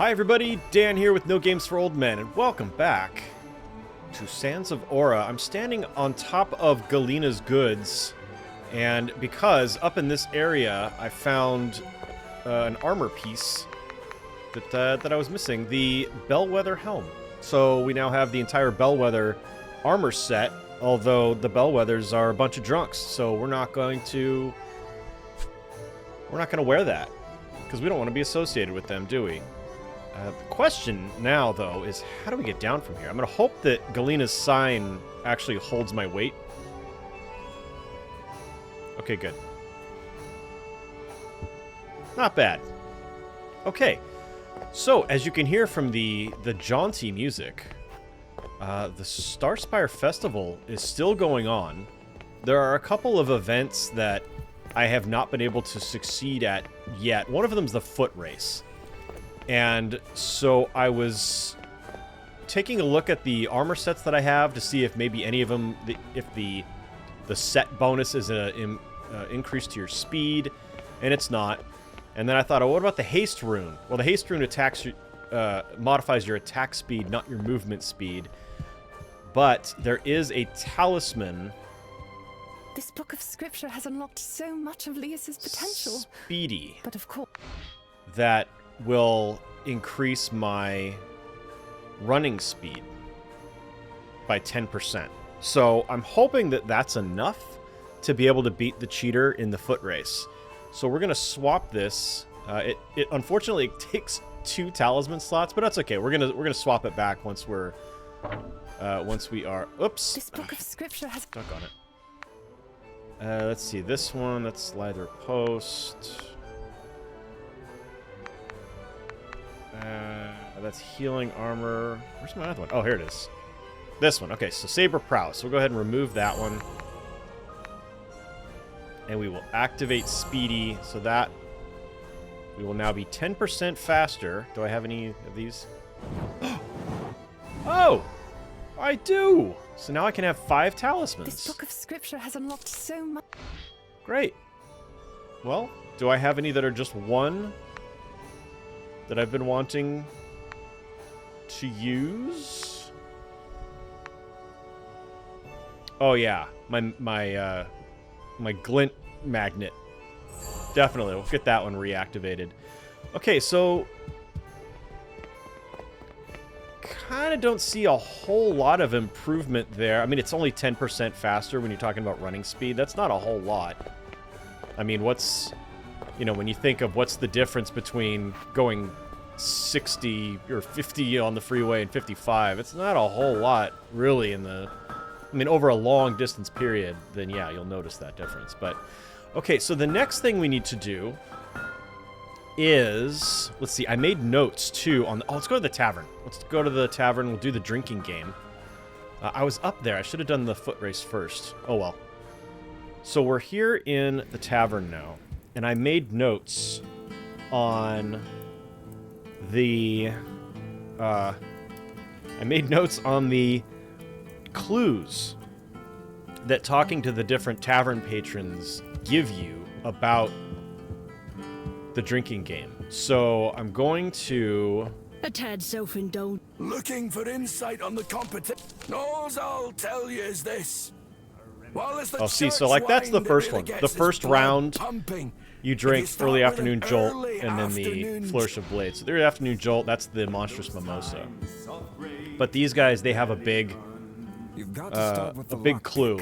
Hi everybody, Dan here with No Games for Old Men, and welcome back to Sands of Aura. I'm standing on top of Galena's goods, and because up in this area I found an armor piece that I was missing, the Bellwether helm. So we now have the entire Bellwether armor set, although the Bellwethers are a bunch of drunks, so we're not going to wear that, because we don't want to be associated with them, do we? The question now, though, is how do we get down from here? I'm going to hope that Galena's sign actually holds my weight. Okay, good. Not bad. Okay, so as you can hear from the jaunty music, the STARSPIRE Festival is still going on. There are a couple of events that I have not been able to succeed at yet. One of them's the foot race. And so I was taking a look at the armor sets that I have to see if maybe any of them, if the set bonus is an increase to your speed, and it's not. And then I thought, oh, what about the haste rune? Well, the haste rune attacks modifies your attack speed, not your movement speed. But there is a talisman. This book of scripture has unlocked so much of Leus's potential. Speedy. But of course. That will increase my running speed by 10%. So I'm hoping that that's enough to be able to beat the cheater in the foot race. So we're going to swap this. It unfortunately takes 2 talisman slots, but that's okay. We're gonna swap it back once we are. Oops. This book of scripture has stuck on it. Let's see. This one. That's Slither Post. That's healing armor. Where's my other one? Oh, here it is. This one. Okay, so Saber Prowess. So we'll go ahead and remove that one. And we will activate Speedy, so that we will now be 10% faster. Do I have any of these? Oh! I do! So now I can have 5 talismans. This book of scripture has unlocked so much. Great. Well, do I have any that are just 1? That I've been wanting to use? Oh yeah, my glint magnet. Definitely, we'll get that one reactivated. Okay, so kind of don't see a whole lot of improvement there. I mean, it's only 10% faster when you're talking about running speed. That's not a whole lot. I mean, what's... You know, when you think of what's the difference between going 60 or 50 on the freeway and 55, it's not a whole lot, really, in the... I mean, over a long distance period, then yeah, you'll notice that difference. But, okay, so the next thing we need to do is... Let's see, I made notes, too, on... Oh, let's go to the tavern. Let's go to the tavern, we'll do the drinking game. I was up there, I should have done the foot race first. Oh, well. So we're here in the tavern now. And I made notes on the clues that talking to the different tavern patrons give you about the drinking game. So I'm going to... A tad self-indulgent. Looking for insight on the competition. All I'll tell you is this. Oh, see, so like that's the first one. The first round, you drink Early Afternoon Jolt and then the Flourish of Blades. So the Early Afternoon Jolt, that's the Monstrous Mimosa. But these guys, they have a big clue.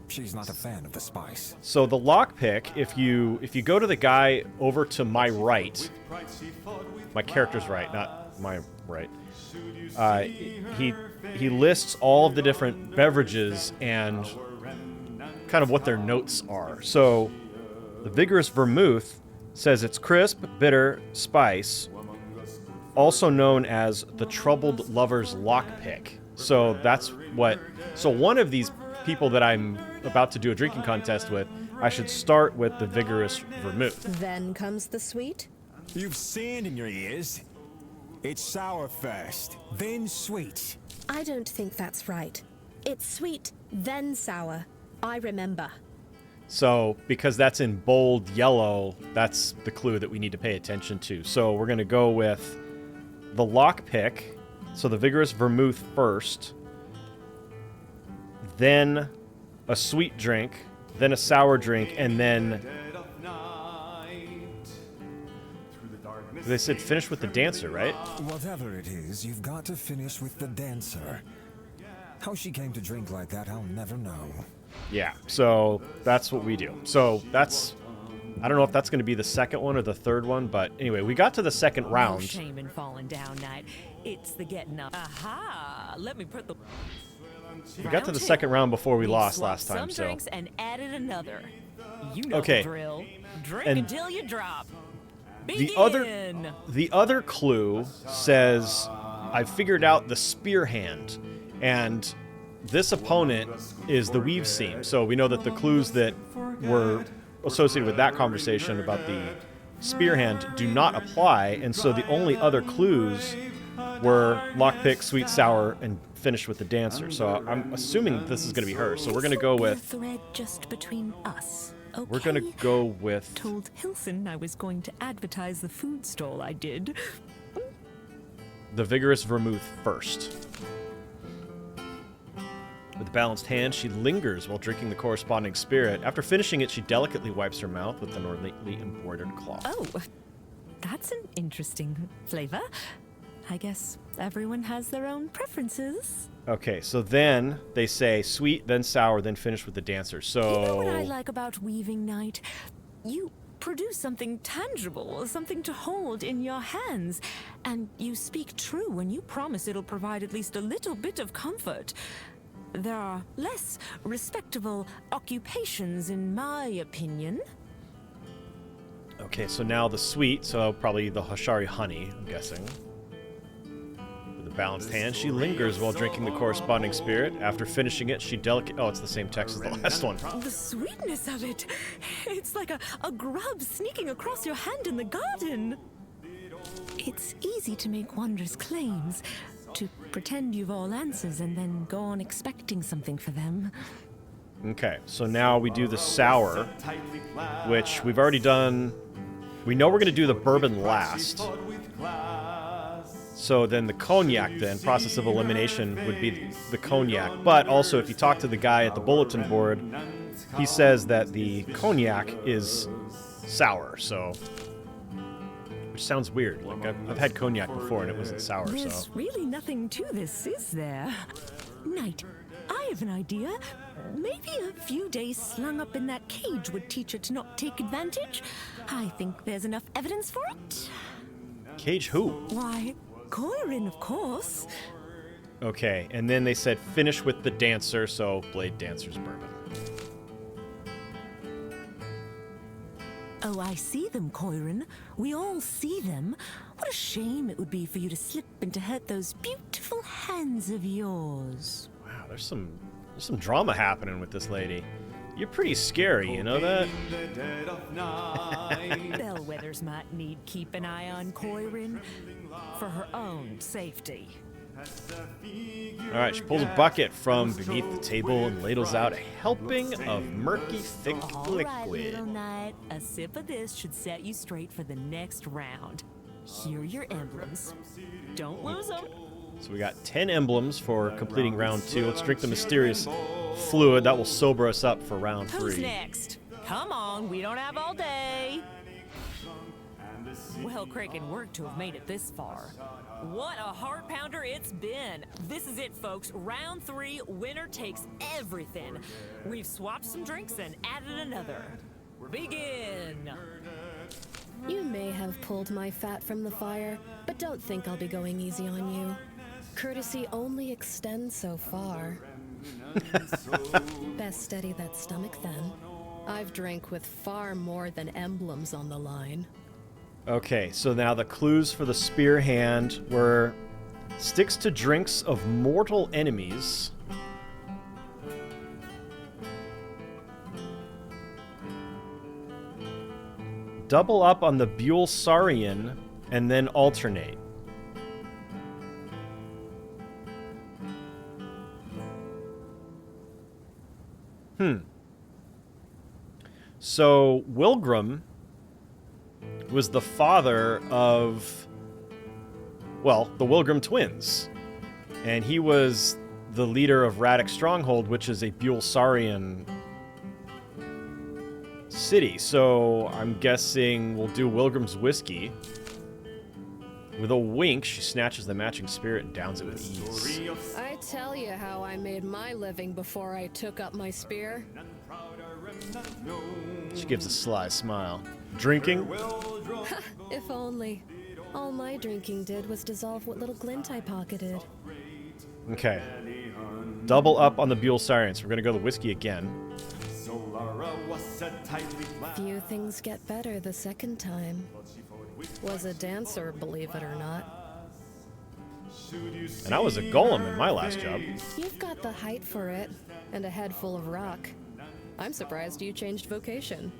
She's not a fan of the spice. So the lockpick, if you go to the guy over to my right, my character's right, not my right. He lists all of the different beverages and kind of what their notes are. So the Vigorous Vermouth says it's crisp, bitter, spice, also known as the Troubled Lover's Lockpick. So that's what... So one of these people that I'm about to do a drinking contest with, I should start with the Vigorous Vermouth. Then comes the sweet. You've sand in your ears. It's sour first, then sweet. I don't think that's right. It's sweet, then sour. I remember. So, because that's in bold yellow, that's the clue that we need to pay attention to. So we're going to go with the lockpick, so the vigorous vermouth first, then a sweet drink, then a sour drink, and then they said finish with the dancer, right? Whatever it is, you've got to finish with the dancer. How she came to drink like that, I'll never know. Yeah, so that's what we do. So that's, I don't know if that's going to be the second one or the third one, but anyway, we got to the second round. No shame in falling down, Knight. It's the getting up. Aha! Let me put the. We got to the second round before we lost last time, some so. drinks and added another. You know Okay. the drill. Drink And until you drop. The other clue says, I figured out the spear hand, and this opponent is the weave seam. So we know that the clues that were associated with that conversation about the spear hand do not apply, and so the only other clues were lockpick, sweet, sour, and finish with the dancer. So I'm assuming this is going to be her. So we're going to go with. Thread just between us. Okay. We're going to go with. Told Hilson I was going to advertise the food stall I did. The vigorous vermouth first. With a balanced hand, she lingers while drinking the corresponding spirit. After finishing it, she delicately wipes her mouth with an ornately embroidered cloth. Oh, that's an interesting flavor. I guess everyone has their own preferences. Okay, so then they say sweet, then sour, then finish with the dancer. So You know what I like about weaving, Knight? You produce something tangible, something to hold in your hands. And you speak true when you promise it'll provide at least a little bit of comfort. There are less respectable occupations, in my opinion. Okay, so now the sweet, so probably the Hoshari honey, I'm guessing. With a balanced hand, she lingers while drinking the corresponding spirit. After finishing it, she oh, it's the same text as the last one. The sweetness of it! It's like a grub sneaking across your hand in the garden! It's easy to make wondrous claims, to pretend you've all answers and then go on expecting something for them. Okay, so now we do the sour, which we've already done. We know we're going to do the bourbon last. So then the cognac, then, process of elimination would be the cognac. But also, if you talk to the guy at the bulletin board, he says that the cognac is sour, so. Which sounds weird. Like, I've had cognac before and it wasn't sour, There's so. really nothing to this, is there? Knight, I have an idea. Maybe a few days slung up in that cage would teach her to not take advantage. I think there's enough evidence for it. Cage who? Why, Corin, of course. Okay, and then they said finish with the dancer, so Blade Dancer's bourbon. Oh, I see them, Corin. We all see them. What a shame it would be for you to slip and to hurt those beautiful hands of yours. Wow, there's some drama happening with this lady. You're pretty scary, you know that? Bellwethers might need keep an eye on Corin for her own safety. Alright, she pulls a bucket from beneath the table and ladles out a helping of murky, thick All right, liquid. little knight. A sip of this should set you straight for the next round. Here are your emblems. Don't lose them. So we got 10 emblems for completing round 2. Let's drink the mysterious fluid that will sober us up for round 3. Who's next? Come on, we don't have all day. Well, Kraken worked to have made it this far. What a heart pounder it's been. This is it, folks. Round 3, winner takes everything. We've swapped some drinks and added another. Begin. You may have pulled my fat from the fire, but don't think I'll be going easy on you. Courtesy only extends so far. Best steady that stomach then. I've drank with far more than emblems on the line. Okay, so now the clues for the spear hand were sticks to drinks of mortal enemies. Double up on the Buell-Sarian and then alternate. So Wilgrim was the father of well, the Wilgrim twins. And he was the leader of Radix Stronghold, which is a Buellsarian city. So I'm guessing we'll do Wilgrim's whiskey. With a wink, she snatches the matching spirit and downs it with ease. I tell you how I made my living before I took up my spear. She gives a sly smile. Drinking? If only. All my drinking did was dissolve what little glint I pocketed. Okay. Double up on the Buellsarians. We're gonna go the whiskey again. Few things get better the second time. Was a dancer, believe it or not. And I was a golem in my last job. You've got the height for it, and a head full of rock. I'm surprised you changed vocation.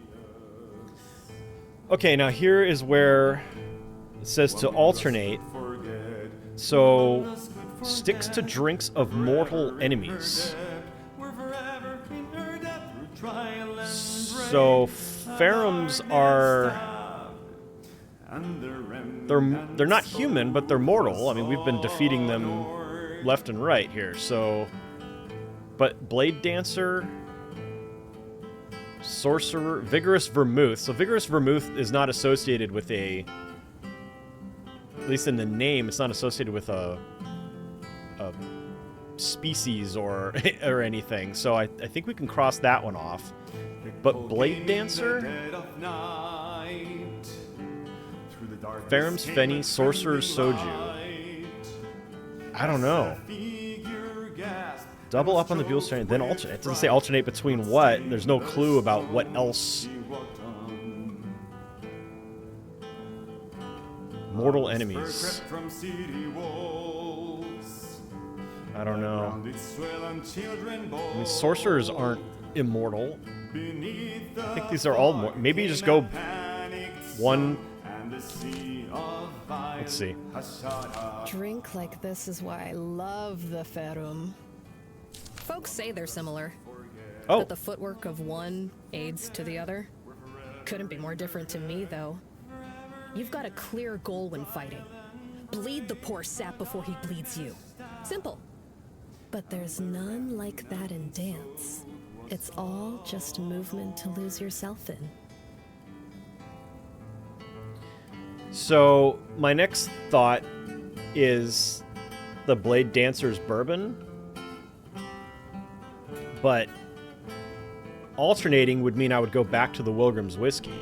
Okay, now here is where it says to alternate. So, sticks to drinks of mortal enemies. So, Ferums are... They're not human, but they're mortal. I mean, we've been defeating them left and right here, so... But Blade Dancer... Sorcerer... Vigorous Vermouth. So Vigorous Vermouth is not associated with a... At least in the name, it's not associated with a species or or anything. So I think we can cross that one off. But Blade Dancer... Ferum's Fenny, Sorcerer's Soju. I don't know. Double up on the Buellsarian, then alternate. It doesn't say alternate between what. There's no clue about what else. Mortal enemies. I don't know. I mean, sorcerers aren't immortal. I think these are all maybe you just go one. Let's see. Drink like this is why I love the Ferum. Folks say they're similar. Oh. But the footwork of one aids to the other. Couldn't be more different to me, though. You've got a clear goal when fighting. Bleed the poor sap before he bleeds you. Simple. But there's none like that in dance. It's all just movement to lose yourself in. So, my next thought is the Blade Dancer's bourbon. But alternating would mean I would go back to the Wilgrim's whiskey.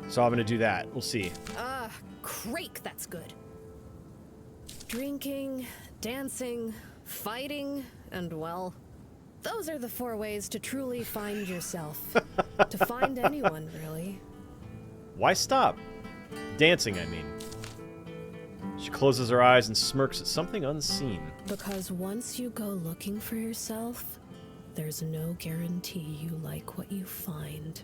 So I'm going to do that. We'll see. Crake, that's good. Drinking, dancing, fighting, and well, those are the 4 ways to truly find yourself. To find anyone, really. Why stop? Dancing, I mean. She closes her eyes and smirks at something unseen. Because once you go looking for yourself, there's no guarantee you like what you find.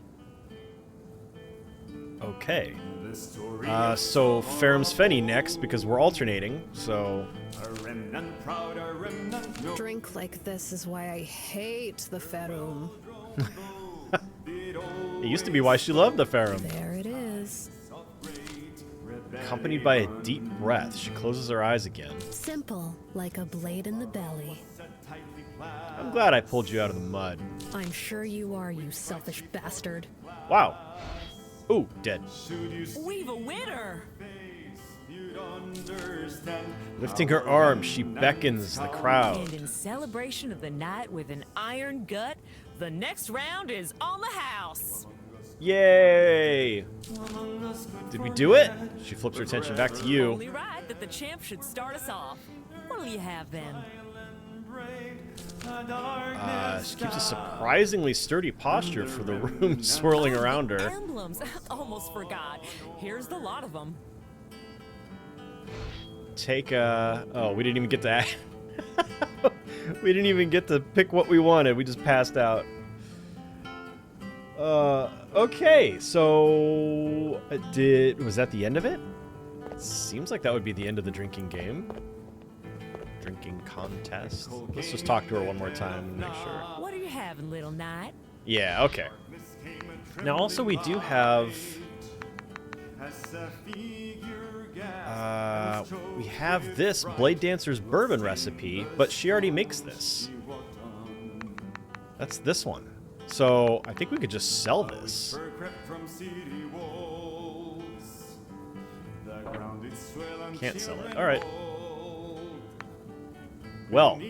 Okay. So Ferum's Fenny next, because we're alternating, so... Drink like this is why I hate the Ferum. It used to be why she loved the Ferum. There it is. Accompanied by a deep breath, she closes her eyes again. Simple, like a blade in the belly. I'm glad I pulled you out of the mud. I'm sure you are, you selfish bastard. Wow. Ooh, dead. We've a winner! Lifting her arm, she beckons the crowd. And in celebration of the night with an iron gut, the next round is on the house! Yay! Did we do it? She flips her attention back to you. Only right that the champ should start us off. What'll you have then? She keeps a surprisingly sturdy posture for the room swirling around her. Emblems. Almost forgot. Here's the lot of them. Take a... Oh, we didn't even get to... We didn't even get to pick what we wanted. We just passed out. Okay, so... Was that the end of it? Seems like that would be the end of the drinking game. Drinking contest. Let's just talk to her one more time and make sure. What are you having, little knight? Yeah, okay. Now, also, we do have... we have this Blade Dancer's bourbon recipe, but she already makes this. That's this one. So, I think we could just sell this. Can't sell it. Alright. Well,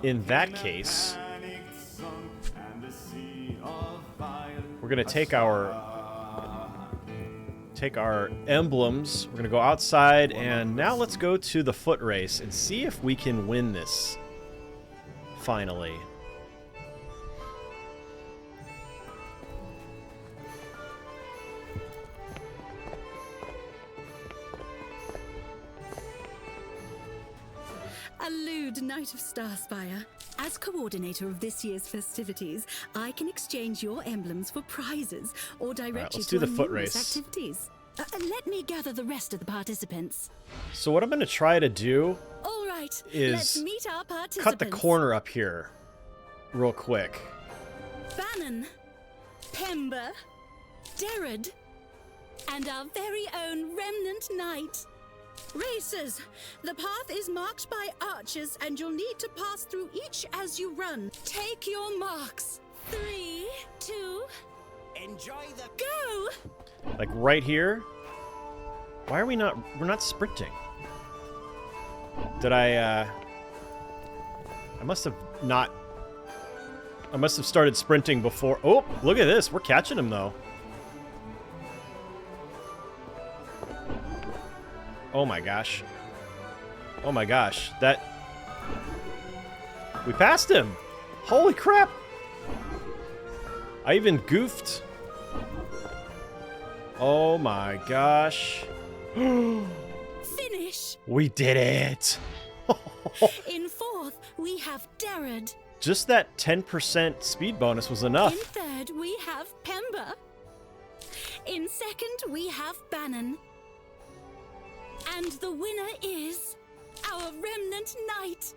in that case, we're going to take our emblems. We're going to go outside, and now let's go to the foot race and see if we can win this finally. A lewd Knight of Starspire. As coordinator of this year's festivities, I can exchange your emblems for prizes or direct you let's to do the foot numerous race. activities. Let me gather the rest of the participants. So what I'm going to try to do All right, is let's meet our participants. cut the corner up here real quick. Bannon, Pember, Derrod, and our very own Remnant Knight. Racers, the path is marked by archers, and you'll need to pass through each as you run. Take your marks. 3, 2, enjoy the go! Like right here. Why are we're not sprinting? Did I must have started sprinting before. Oh, look at this. We're catching him though. Oh my gosh. Oh my gosh. We passed him. Holy crap. I even goofed. Oh my gosh. Finish! We did it. In fourth, we have Derrod. Just that 10% speed bonus was enough. In third, we have Pember. In second, we have Bannon. And the winner is our Remnant Knight.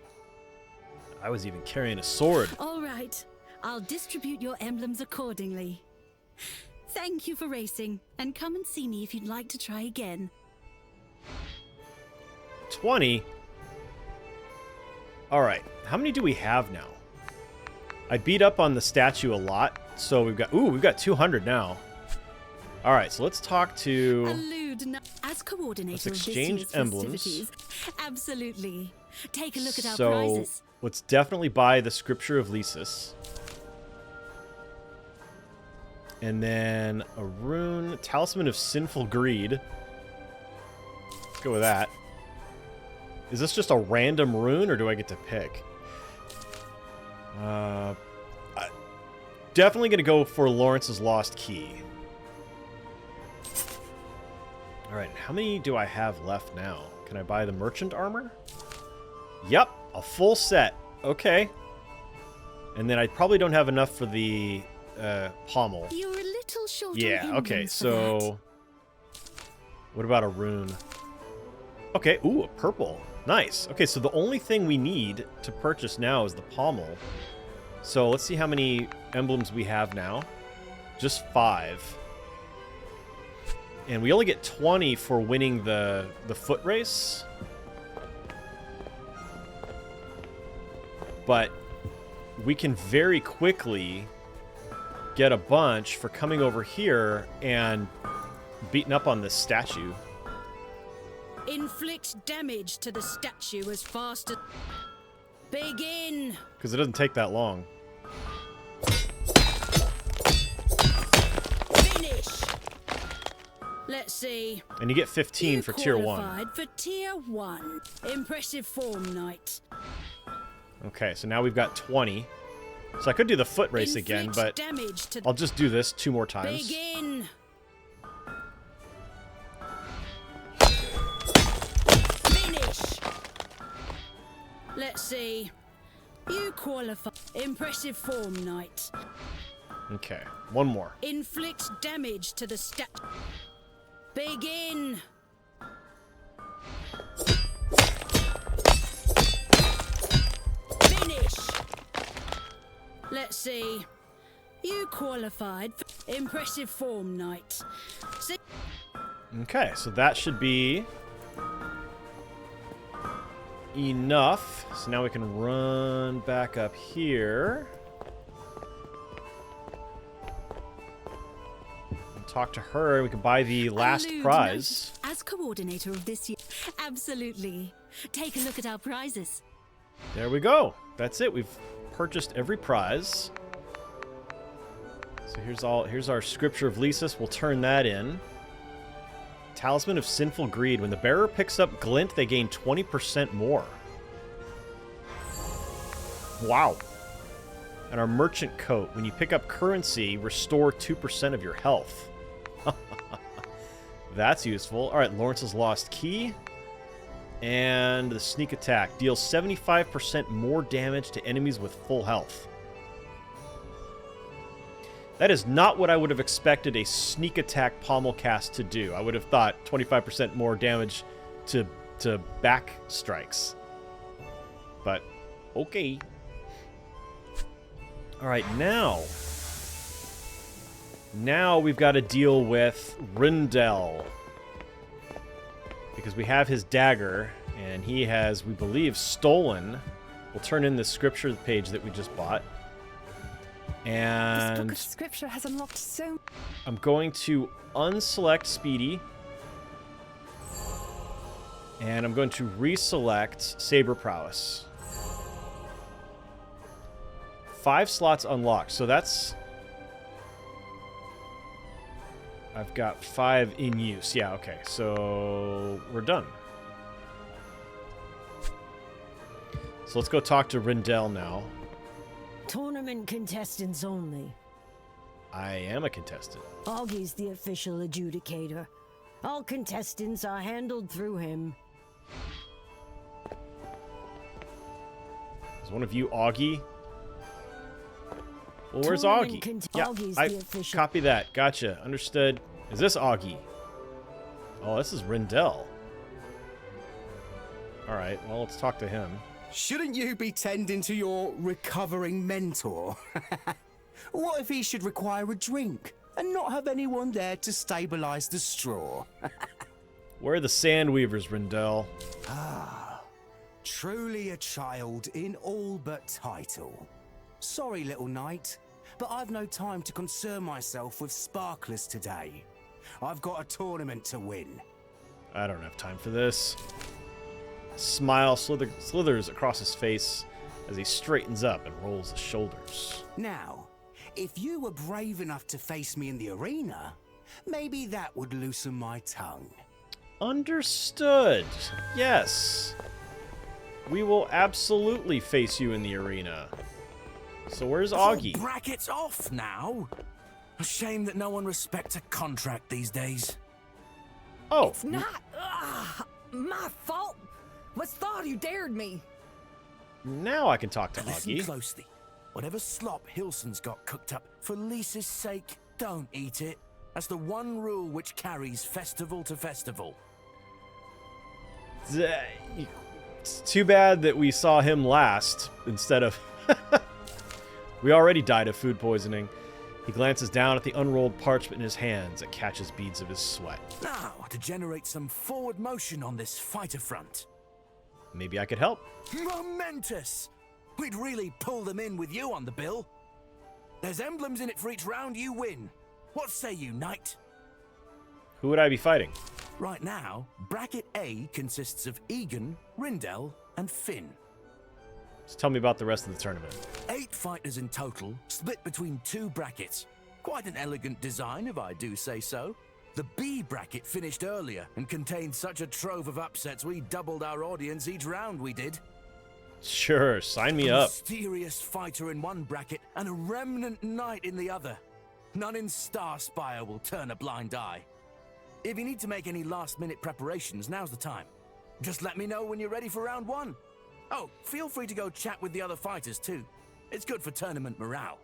I was even carrying a sword. All right, I'll distribute your emblems accordingly. Thank you for racing, and come and see me if you'd like to try again. 20. Alright, how many do we have now? I beat up on the statue a lot, so we've got 200 now. Alright, so let's talk to... As coordinator let's of this exchange year's emblems. festivities, absolutely. Take a look at our So, prizes. let's definitely buy the Scripture of Lysis. And then a rune, Talisman of Sinful Greed. Let's go with that. Is this just a random rune, or do I get to pick? Definitely going to go for Lawrence's Lost Key. Alright, how many do I have left now? Can I buy the Merchant Armor? Yep, a full set. Okay. And then I probably don't have enough for the pommel. You're a little short Yeah, on okay, emblems for that. so... What about a rune? Okay, ooh, a purple. Nice. Okay, so the only thing we need to purchase now is the pommel. So let's see how many emblems we have now. Just 5. And we only get 20 for winning the foot race. But we can very quickly get a bunch for coming over here and beating up on this statue. Inflict damage to the statue as fast as... Begin! Because it doesn't take that long. Finish! Let's see. And you get 15 You for tier 1. qualified for tier 1. Impressive form, Knight. Okay, so now we've got 20. So I could do the foot race again, Inflict but damage to I'll just do this 2 more times. Begin! Finish! Let's see. You qualify. Impressive form, Knight. Okay, 1 more. Inflict damage to the stat. Begin! Finish! Let's see. You qualified for impressive form, Knight. So Okay, so that should be enough. So now we can run back up here. And talk to her. We can buy the last Allude prize. Knight, as coordinator of this year, absolutely. Take a look at our prizes. There we go. That's it. We've purchased every prize. So here's our Scripture of Lysis. We'll turn that in. Talisman of Sinful Greed. When the bearer picks up Glint, they gain 20% more. Wow. And our Merchant Coat. When you pick up currency, restore 2% of your health. That's useful. Alright, Lawrence's Lost Key. And the Sneak Attack. Deals 75% more damage to enemies with full health. That is not what I would have expected a Sneak Attack Pommelcast to do. I would have thought 25% more damage to back strikes. But, okay. Alright, now we've got to deal with Rindel. Because we have his dagger, and he has, we believe, stolen. We'll turn in the scripture page that we just bought. This And book of scripture has unlocked so... I'm going to unselect Speedy. And I'm going to reselect Saber Prowess. 5 slots unlocked. So that's... I've got 5 in use. Yeah, okay. So we're done. So let's go talk to Rindel now. Tournament contestants only. I am a contestant. Augie's the official adjudicator. All contestants are handled through him. Is one of you Augie? Well, where's Tournament Augie? Augie's I the official. copy that. Gotcha. Understood. Is this Augie? Oh, this is Rindel. Alright, well, let's talk to him. Shouldn't you be tending to your recovering mentor? What if he should require a drink and not have anyone there to stabilize the straw? Where are the Sandweavers, Rindel? Truly a child in all but title. Sorry, little knight, but I've no time to concern myself with sparklers today. I've got a tournament to win. I don't have time for this. Smile slithers across his face as he straightens up and rolls his shoulders. Now, if you were brave enough to face me in the arena, maybe that would loosen my tongue. Understood. Yes. We will absolutely face you in the arena. So where's Augie? Brackets off now. A shame that no one respects a contract these days. Oh, It's not my fault. Was thought you dared me. now I can talk to Listen Augie. closely. Whatever slop Hilson's got cooked up, for Lisa's sake, don't eat it. That's the one rule which carries festival to festival. It's too bad that we saw him last instead of... We already died of food poisoning. He glances down at the unrolled parchment in his hands and catches beads of his sweat. Now, to generate some forward motion on this fighter front. Maybe I could help. Momentous! We'd really pull them in with you on the bill. There's emblems in it for each round you win. What say you, Knight? Who would I be fighting? Right now, bracket A consists of Egan, Rindel, and Finn. Just tell me about the rest of the tournament. 8 fighters in total, split between 2 brackets. Quite an elegant design, if I do say so. The B bracket finished earlier and contained such a trove of upsets we doubled our audience each round, we did. Sure, sign me A up. mysterious fighter in one bracket and a remnant knight in the other. None in Starspire will turn a blind eye. If you need to make any last-minute preparations, now's the time. Just let me know when you're ready for round 1. Oh, feel free to go chat with the other fighters too. It's good for tournament morale.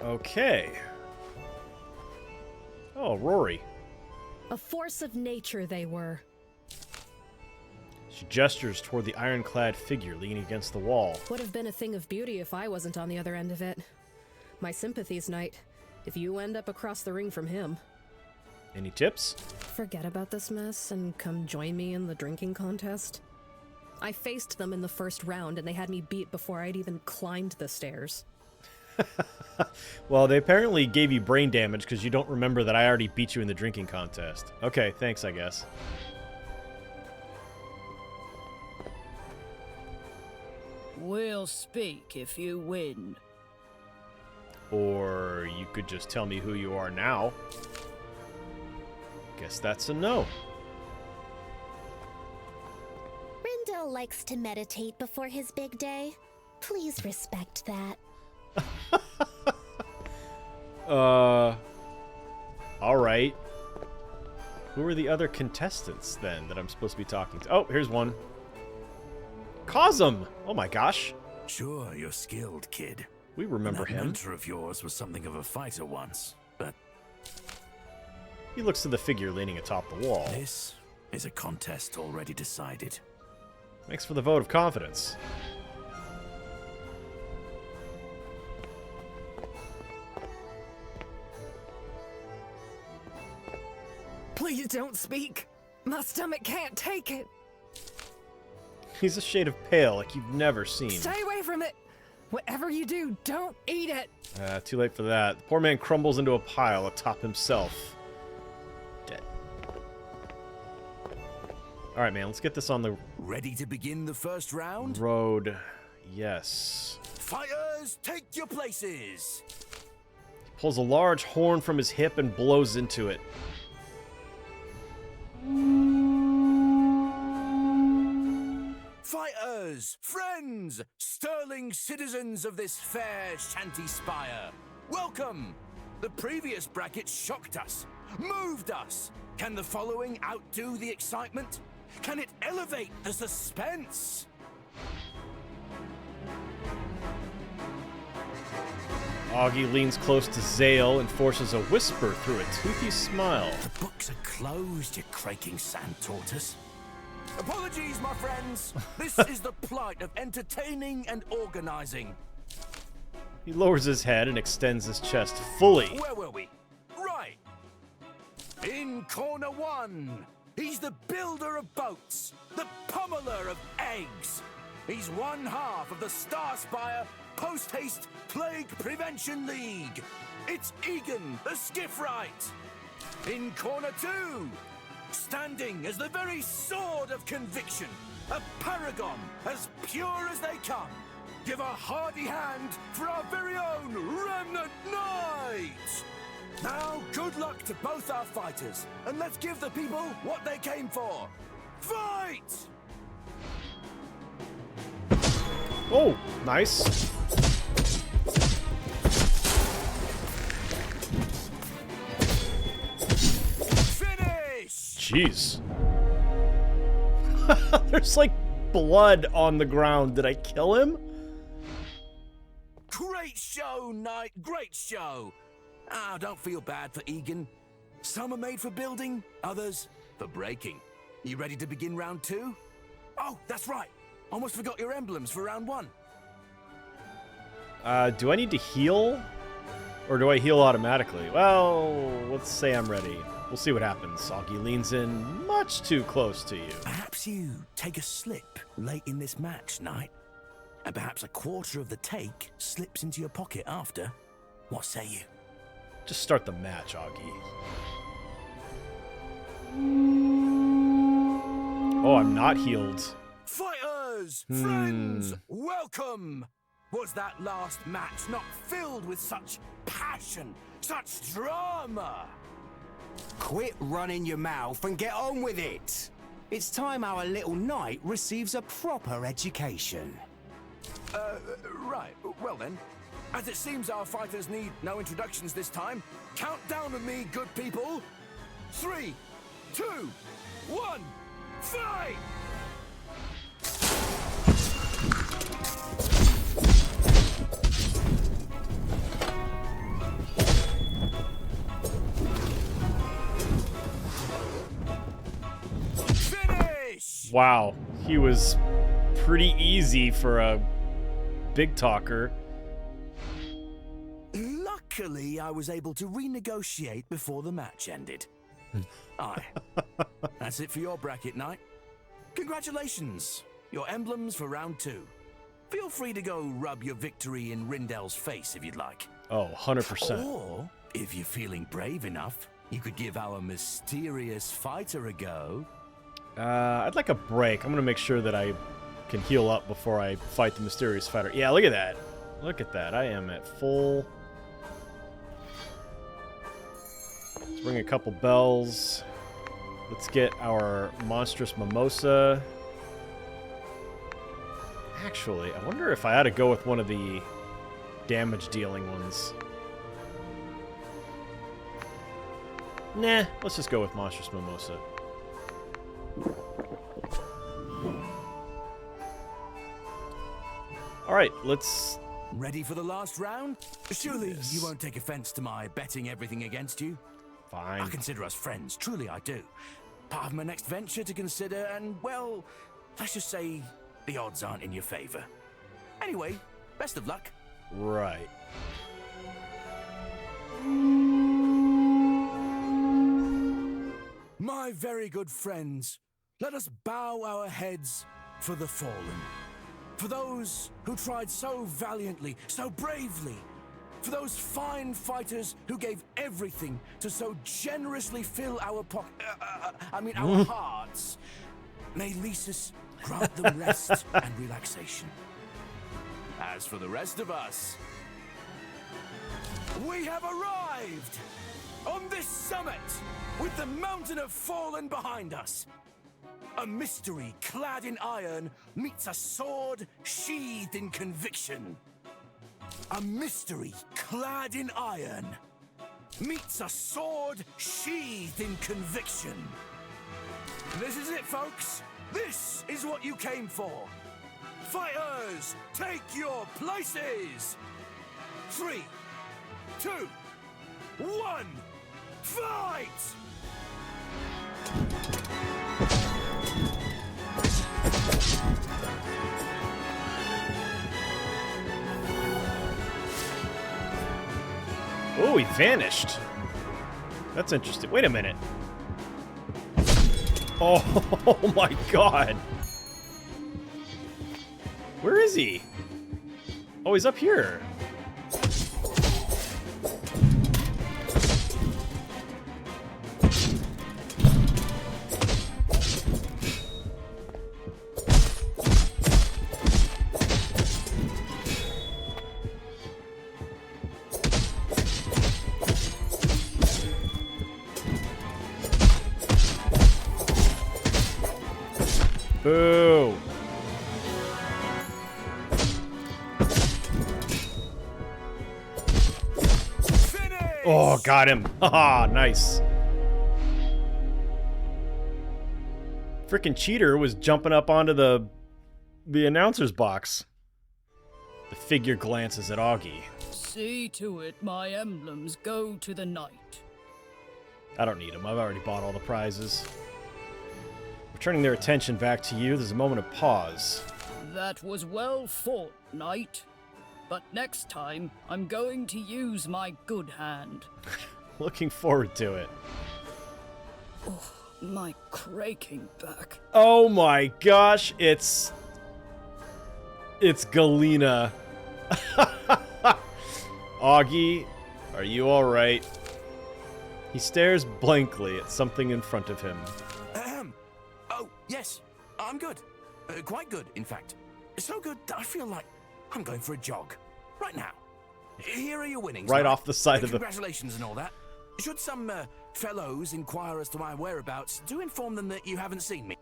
Okay. Oh, Rory. A force of nature they were. She gestures toward the ironclad figure leaning against the wall. Would have been a thing of beauty if I wasn't on the other end of it. My sympathies, Knight, if you end up across the ring from him. Any tips? Forget about this mess and come join me in the drinking contest. I faced them in the first round and they had me beat before I'd even climbed the stairs. Well, they apparently gave you brain damage because you don't remember that I already beat you in the drinking contest. Okay, thanks, I guess. We'll speak if you win. Or you could just tell me who you are now. Guess that's a no. Rindell likes to meditate before his big day. Please respect that. Alright. Who are the other contestants, then, that I'm supposed to be talking to? Oh, here's one. Cosm! Oh my gosh. Sure, you're skilled, kid. We remember him. That mentor of yours was something of a fighter once, but... He looks to the figure leaning atop the wall. This is a contest already decided. Thanks for the vote of confidence. Please don't speak. My stomach can't take it. He's a shade of pale like you've never seen. Stay away from it. Whatever you do, don't eat it. Too late for that. The poor man crumbles into a pile atop himself. Dead. Alright, man, let's get this on the... Ready to begin the first round? Road. Yes. Fighters, take your places! He pulls a large horn from his hip and blows into it. Fighters, friends, sterling citizens of this fair shanty spire, welcome! The previous bracket shocked us, moved us. Can the following outdo the excitement? Can it elevate the suspense? Augie leans close to Zale and forces a whisper through a toothy smile. The books are closed, you craking sand tortoise. Apologies, my friends. This is the plight of entertaining and organizing. He lowers his head and extends his chest fully. Where were we? Right. In corner one, he's the builder of boats, the pummeler of eggs. He's one half of the STARSPIRE Post-Haste Plague Prevention League. It's Egan, the skiffwright. In corner two, standing as the very sword of conviction, a paragon as pure as they come. Give a hearty hand for our very own Remnant Knight! Now, good luck to both our fighters, and let's give the people what they came for. Fight! Oh, nice. Jeez. There's like blood on the ground. Did I kill him? Great show, Knight. Great show. Ah, don't feel bad for Egan. Some are made for building, others for breaking. You ready to begin round two? Oh, that's right. Almost forgot your emblems for round one. Do I need to heal? Or do I heal automatically? Well, let's say I'm ready. We'll see what happens. Augie leans in much too close to you. Perhaps you take a slip late in this match, Knight. And perhaps a quarter of the take slips into your pocket after. What say you? Just start the match, Augie. Oh, I'm not healed. Fighters, friends, welcome! Was that last match not filled with such passion, such drama? Quit running your mouth and get on with it. It's time our little knight receives a proper education. Right. Well then, as it seems our fighters need no introductions this time, count down with me, good people. 3, 2, 1, fight! Wow. he was pretty easy for a big talker. Luckily, I was able to renegotiate before the match ended. Aye. That's it for your bracket, Knight. Congratulations. Your emblems for round 2. Feel free to go rub your victory in Rindel's face if you'd like. Oh, 100%. Or, if you're feeling brave enough, you could give our mysterious fighter a go. I'd like a break. I'm going to make sure that I can heal up before I fight the mysterious fighter. Yeah, look at that. Look at that. I am at full... Let's ring a couple bells. Let's get our monstrous mimosa. Actually, I wonder if I ought to go with one of the damage-dealing ones. Nah, let's just go with monstrous mimosa. Alright, let's... Ready for the last round? Surely this. you won't take offense to my betting everything against you? Fine. I consider us friends, truly I do. Part of my next venture to consider, and, well, let's just say the odds aren't in your favor. Anyway, best of luck. Right. My very good friends, let us bow our heads for the fallen. For those who tried so valiantly, so bravely. For those fine fighters who gave everything to so generously fill our our hearts. May Lysis grant them rest and relaxation. As for the rest of us, we have arrived on this summit with the mountain of fallen behind us. A mystery clad in iron meets a sword sheathed in conviction. A mystery clad in iron meets a sword sheathed in conviction. This is it, folks. This is what you came for. Fighters, take your places. 3, 2, 1, fight! Oh, he vanished. That's interesting. Wait a minute. Oh my god. Where is he? Oh, he's up here. Boo! Oh, got him. Haha, nice. Frickin' cheater was jumping up onto the announcer's box. The figure glances at Augie. See to it my emblems go to the knight. I don't need them. I've already bought all the prizes. Returning their attention back to you, there's a moment of pause. That was well fought, knight. But next time, I'm going to use my good hand. Looking forward to it. Oh, my cracking back. Oh my gosh, it's Galena. Augie, are you alright? He stares blankly at something in front of him. Oh, yes, I'm good. Quite good, in fact. So good that I feel like I'm going for a jog. Right now. Here are your winnings. Right off the side of the... Congratulations and all that. Should some fellows inquire as to my whereabouts, do inform them that you haven't seen me.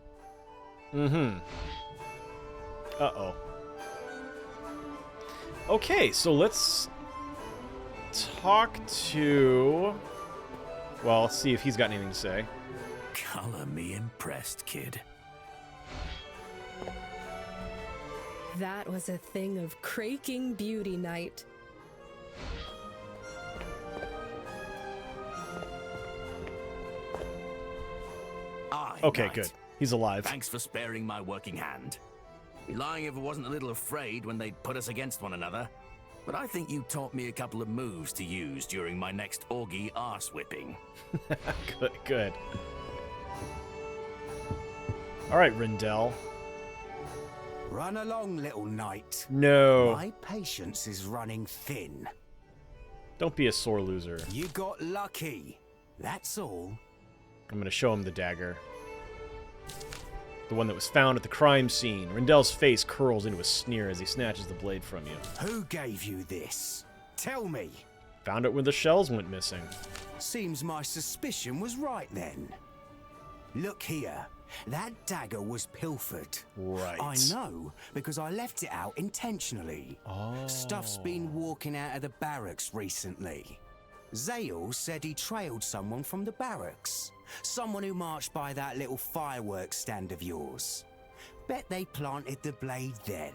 Mm-hmm. Uh-oh. Okay, so let's talk to... Well, let's see if he's got anything to say. Color me impressed, kid. That was a thing of cracking beauty, Knight. Aye, Okay, Knight. good. He's alive. Thanks for sparing my working hand. Be lying if I wasn't a little afraid when they'd put us against one another. But I think you taught me a couple of moves to use during my next Orgy arse-whipping. Good. Alright, Rindell. Run along, little knight. No. My patience is running thin. Don't be a sore loser. You got lucky. That's all. I'm gonna show him the dagger. The one that was found at the crime scene. Rindell's face curls into a sneer as he snatches the blade from you. Who gave you this? Tell me. Found it when the shells went missing. Seems my suspicion was right then. Look here. That dagger was pilfered. Right. I know, because I left it out intentionally. Oh. Stuff's been walking out of the barracks recently. Zale said he trailed someone from the barracks. Someone who marched by that little fireworks stand of yours. Bet they planted the blade then.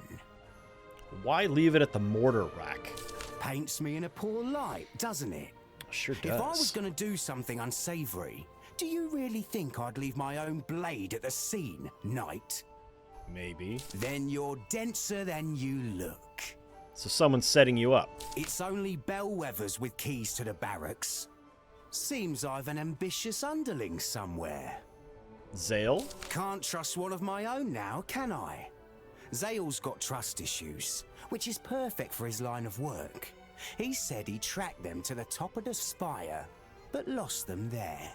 Why leave it at the mortar rack? Paints me in a poor light, doesn't it? Sure does. If I was going to do something unsavory, do you really think I'd leave my own blade at the scene, knight? Maybe. Then you're denser than you look. So someone's setting you up. It's only bellwethers with keys to the barracks. Seems I've an ambitious underling somewhere. Zale? Can't trust one of my own now, can I? Zale's got trust issues, which is perfect for his line of work. He said he tracked them to the top of the spire, but lost them there.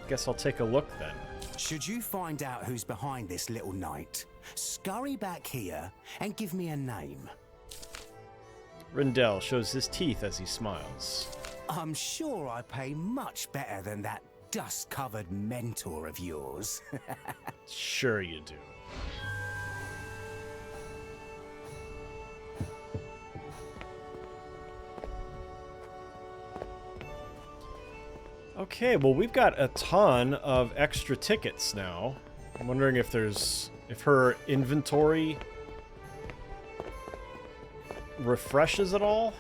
Guess I'll take a look then. Should you find out who's behind this little knight, scurry back here and give me a name. Rindell shows his teeth as he smiles. I'm sure I pay much better than that dust-covered mentor of yours. Sure you do. Okay, well we've got a ton of extra tickets now. I'm wondering if her inventory refreshes at all?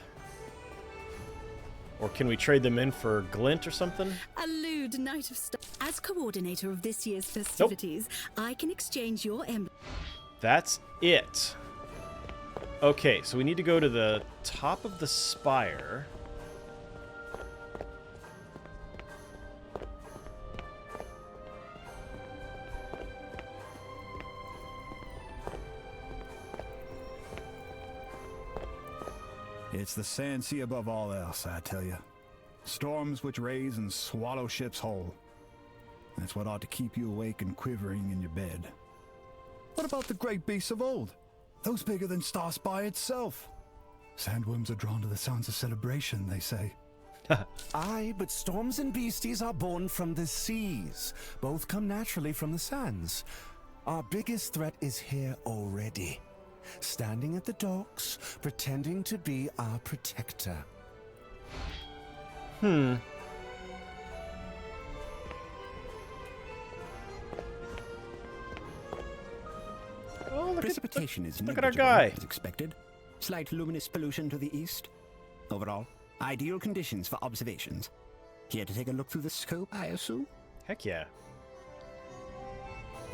Or can we trade them in for glint or something? A lewd Knight of Star. As coordinator of this year's festivities, I can exchange your emblem. That's it. Okay, so we need to go to the top of the spire. It's the sand sea above all else, I tell you. Storms which raise and swallow ships whole. That's what ought to keep you awake and quivering in your bed. What about the great beasts of old? Those bigger than Starspire itself. Sandworms are drawn to the sounds of celebration, they say. Aye, but storms and beasties are born from the seas. Both come naturally from the sands. Our biggest threat is here already. Standing at the docks, pretending to be our protector. Oh, Precipitation is look at our negligible, guy. as expected. Slight luminous pollution to the east. Overall, ideal conditions for observations. Here to take a look through the scope, I assume? Heck yeah.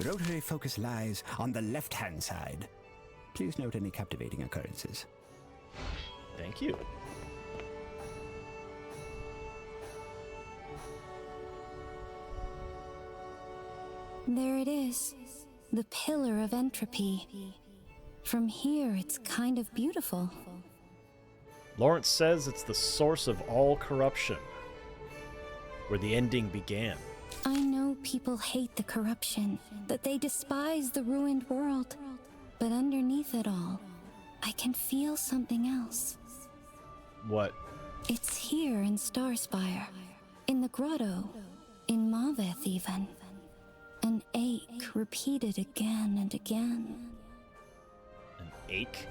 Rotary focus lies on the left-hand side. Please note any captivating occurrences. Thank you. There it is. The pillar of entropy. From here, it's kind of beautiful. Lawrence says it's the source of all corruption, where the ending began. I know people hate the corruption, that they despise the ruined world. But underneath it all, I can feel something else. What? It's here in Starspire, in the grotto, in Maveth even. An ache repeated again and again. An ache?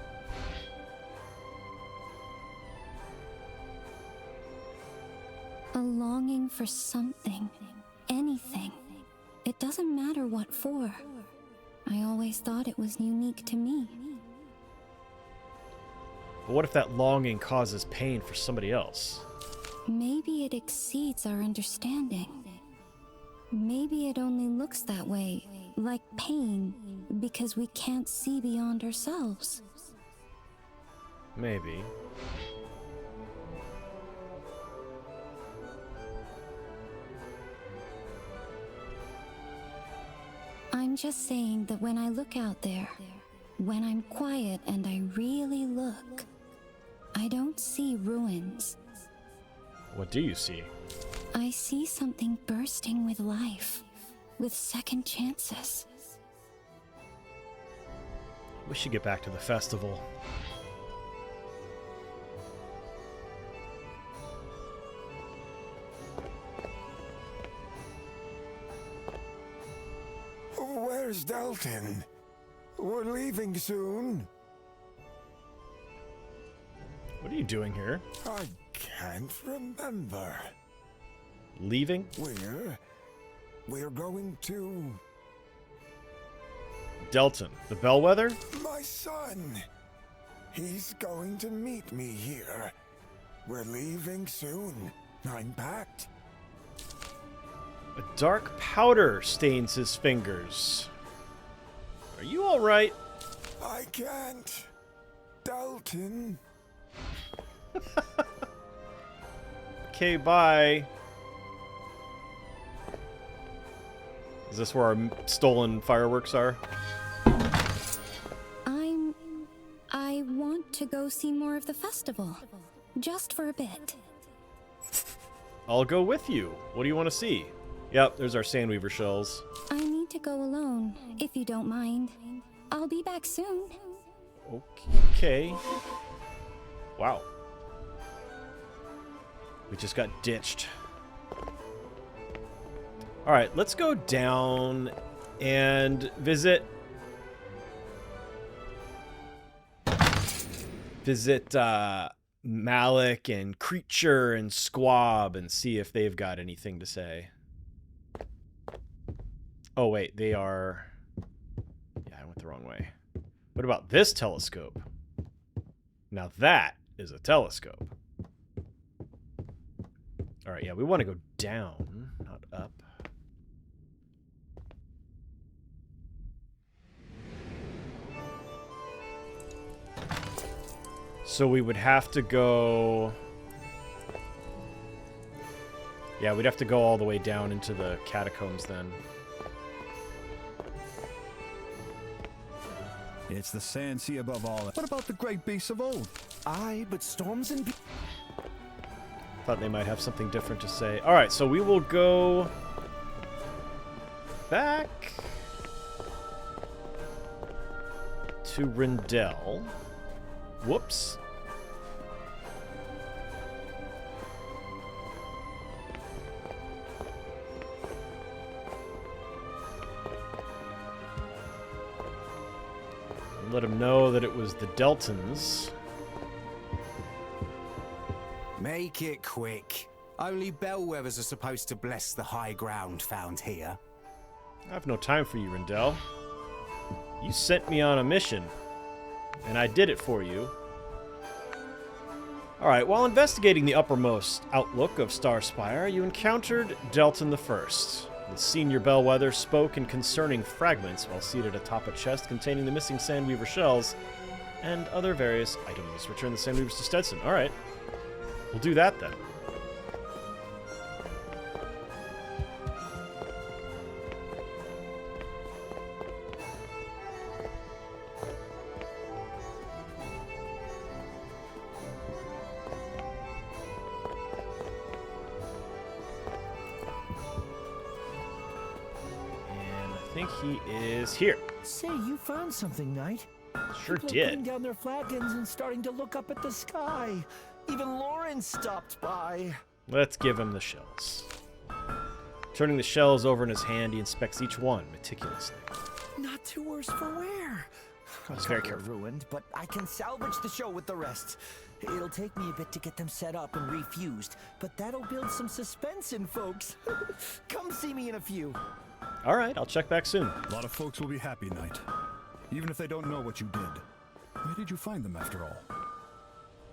A longing for something, anything. It doesn't matter what for. I always thought it was unique to me. But what if that longing causes pain for somebody else? Maybe it exceeds our understanding. Maybe it only looks that way, like pain, because we can't see beyond ourselves. Maybe. I'm just saying that when I look out there, when I'm quiet and I really look, I don't see ruins. What do you see? I see something bursting with life, with second chances. We should get back to the festival. Where's Dalton? We're leaving soon. What are you doing here? I can't remember. Leaving? We're going to... Delton, the bellwether? My son. He's going to meet me here. We're leaving soon. I'm packed. A dark powder stains his fingers. Are you alright? I can't. Dalton. Okay, bye. Is this where our stolen fireworks are? I want to go see more of the festival. Just for a bit. I'll go with you. What do you want to see? Yep, there's our sandweaver shells. I need to go alone, if you don't mind. I'll be back soon. Okay. Wow. We just got ditched. Alright, let's go down and visit Malik and Creature and Squab and see if they've got anything to say. Oh, wait, they are... Yeah, I went the wrong way. What about this telescope? Now that is a telescope. Alright, yeah, we want to go down, not up. So we would have to go... Yeah, we'd have to go all the way down into the catacombs then. It's the sand sea above all. What about the great beasts of old? Aye, but storms and... Thought they might have something different to say. Alright, so we will go... back... to Rendell. Whoops. Let him know that it was the Deltons. Make it quick. Only bellwethers are supposed to bless the high ground found here. I have no time for you, Rendell. You sent me on a mission, and I did it for you. Alright, while investigating the uppermost outlook of Starspire, you encountered Delton the First. The senior bellwether spoke in concerning fragments while seated atop a chest containing the missing sandweaver shells and other various items. Return the sandweavers to Stetson. Alright. We'll do that then. I think he is here. Say, you found something, Knight. Sure People are did. putting down their flagons and starting to look up at the sky. Even Lauren stopped by. Let's give him the shells. Turning the shells over in his hand, he inspects each one meticulously. Not too worse for wear. I was very careful. Ruined, but I can salvage the show with the rest. It'll take me a bit to get them set up and refused, but that'll build some suspense in folks. Come see me in a few. All right, I'll check back soon. A lot of folks will be happy, Knight. Even if they don't know what you did. Where did you find them, after all?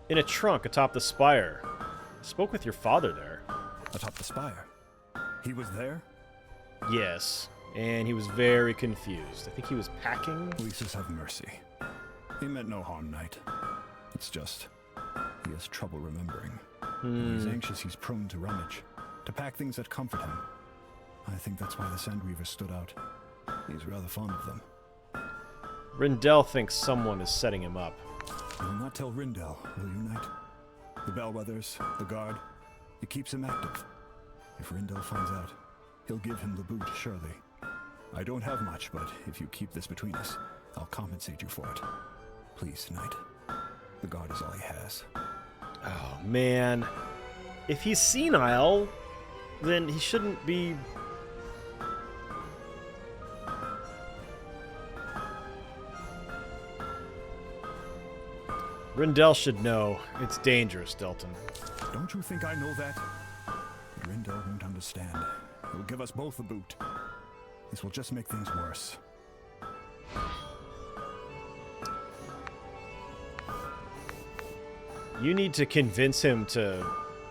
In a trunk atop the spire. I spoke with your father there. Atop the spire? He was there? Yes, and he was very confused. I think he was packing. Lisas have mercy. He meant no harm, Knight. It's just, he has trouble remembering. When he's anxious, he's prone to rummage, to pack things that comfort him. I think that's why the Sandweaver stood out. He's rather fond of them. Rindell thinks someone is setting him up. You will not tell Rindell, will you, Knight? The Bellwethers, the guard, it keeps him active. If Rindell finds out, he'll give him the boot, surely. I don't have much, but if you keep this between us, I'll compensate you for it. Please, Knight. The guard is all he has. Oh, man. If he's senile, then he shouldn't be... Rindell should know. It's dangerous, Delton. Don't you think I know that? But Rindell won't understand. He'll give us both a boot. This will just make things worse. You need to convince him to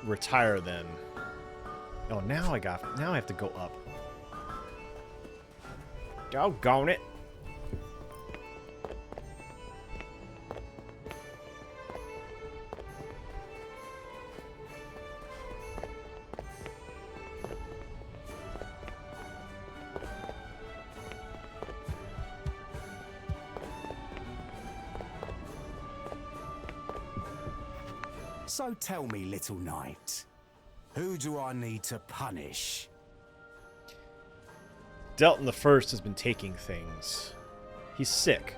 retire then. Oh, now I have to go up. Doggone it. So tell me, little knight, who do I need to punish? Delton the First has been taking things. He's sick.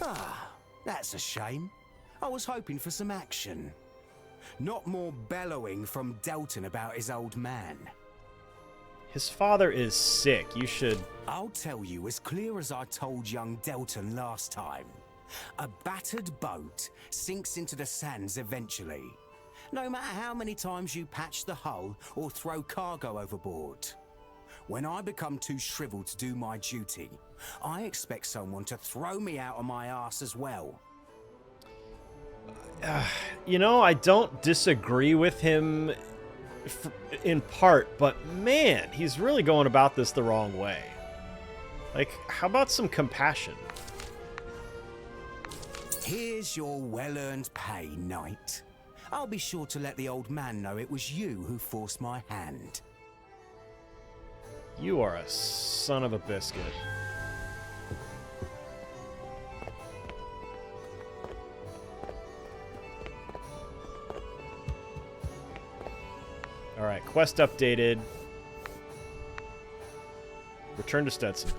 Ah, that's a shame. I was hoping for some action. Not more bellowing from Delton about his old man. His father is sick. You should... I'll tell you as clear as I told young Delton last time. A battered boat sinks into the sands eventually. No matter how many times you patch the hull or throw cargo overboard. When I become too shriveled to do my duty, I expect someone to throw me out of my arse as well. You know, I don't disagree with him in part, but man, he's really going about this the wrong way. Like, how about some compassion? Here's your well-earned pay, knight. I'll be sure to let the old man know it was you who forced my hand. You are a son of a biscuit. Alright, quest updated. Return to Stetson.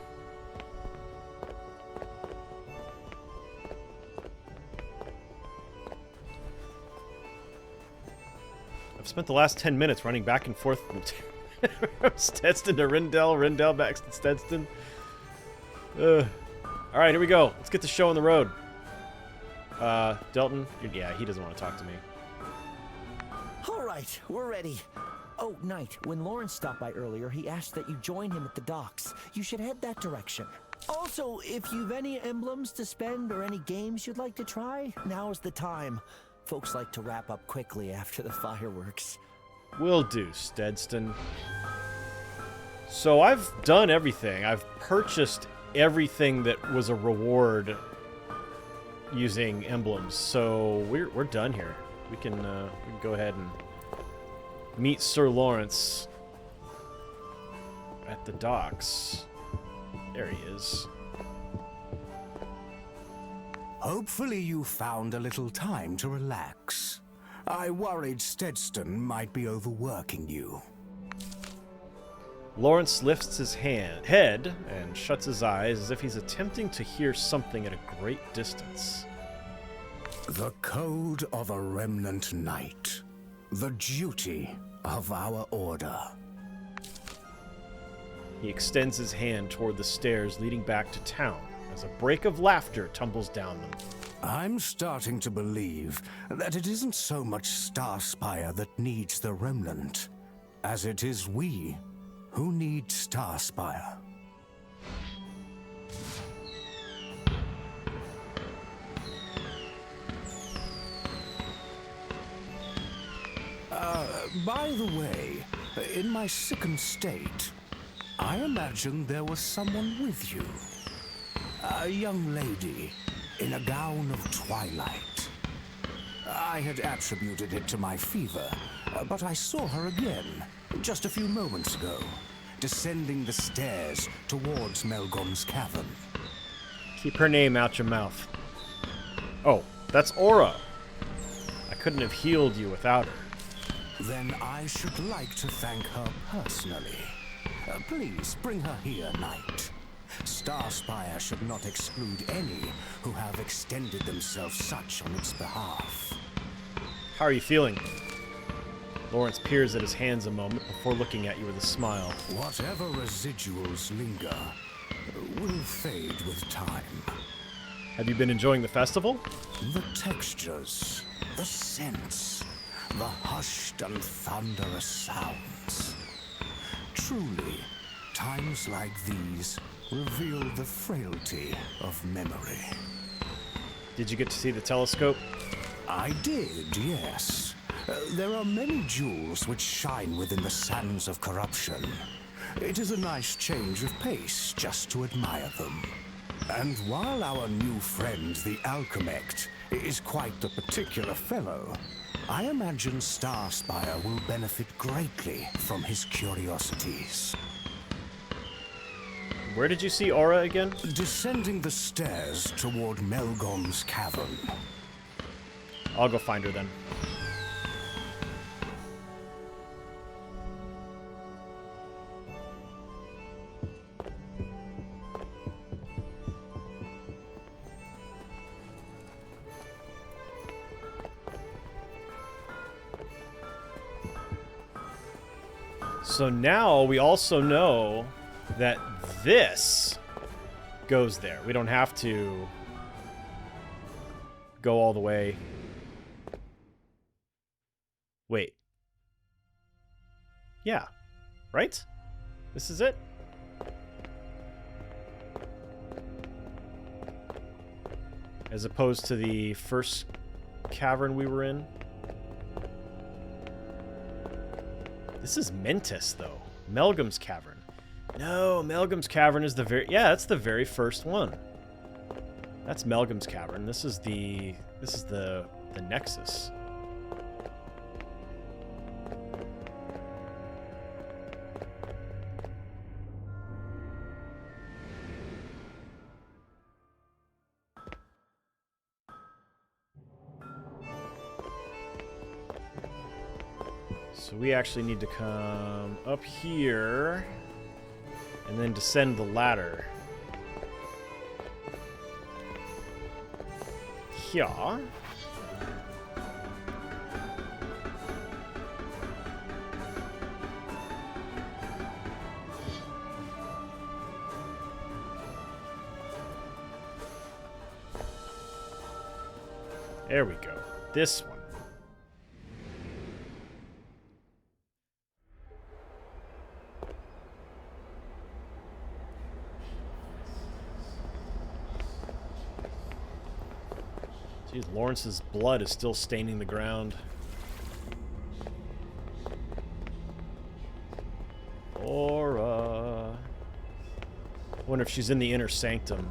I've spent the last 10 minutes running back and forth from Stetson to Rindell, Rindell back to Stetson. Alright, here we go. Let's get the show on the road. Delton? Yeah, he doesn't want to talk to me. All right, we're ready. Oh, Knight, when Lawrence stopped by earlier, he asked that you join him at the docks. You should head that direction. Also, if you've any emblems to spend or any games you'd like to try, now's the time. Folks like to wrap up quickly after the fireworks. Will do, Stedston. So I've done everything. I've purchased everything that was a reward using emblems. So we're done here. We can go ahead and meet Sir Lawrence at the docks. There he is. Hopefully you found a little time to relax. I worried Stedston might be overworking you. Lawrence lifts his head and shuts his eyes as if he's attempting to hear something at a great distance. The code of a remnant knight. The duty of our order. He extends his hand toward the stairs leading back to town as a break of laughter tumbles down them. I'm starting to believe that it isn't so much Starspire that needs the remnant, as it is we who need Starspire. By the way, in my sickened state, I imagine there was someone with you. A young lady in a gown of twilight. I had attributed it to my fever, but I saw her again, just a few moments ago, descending the stairs towards Melgom's cavern. Keep her name out your mouth. Oh, that's Aura. I couldn't have healed you without her. Then I should like to thank her personally. Please bring her here, Knight. Starspire should not exclude any who have extended themselves such on its behalf. How are you feeling? Lawrence peers at his hands a moment before looking at you with a smile. Whatever residuals linger will fade with time. Have you been enjoying the festival? The textures, the scents, the hushed and thunderous sounds. Truly, times like these reveal the frailty of memory. Did you get to see the telescope? I did, yes. There are many jewels which shine within the sands of corruption. It is a nice change of pace just to admire them. And while our new friend, the Alchemect, is quite the particular fellow, I imagine Starspire will benefit greatly from his curiosities. Where did you see Aura again? Descending the stairs toward Melgom's cavern. I'll go find her then. So now we also know that this goes there. We don't have to go all the way. Wait. Yeah. Right? This is it? As opposed to the first cavern we were in. This is Mentis, though. Melgom's Cavern. No, Melgom's Cavern is the very... Yeah, that's the very first one. That's Melgom's Cavern. This is the Nexus. So we actually need to come up here and then descend the ladder. Here. There we go. This one. Jeez, Lawrence's blood is still staining the ground. Aura. I wonder if she's in the inner sanctum.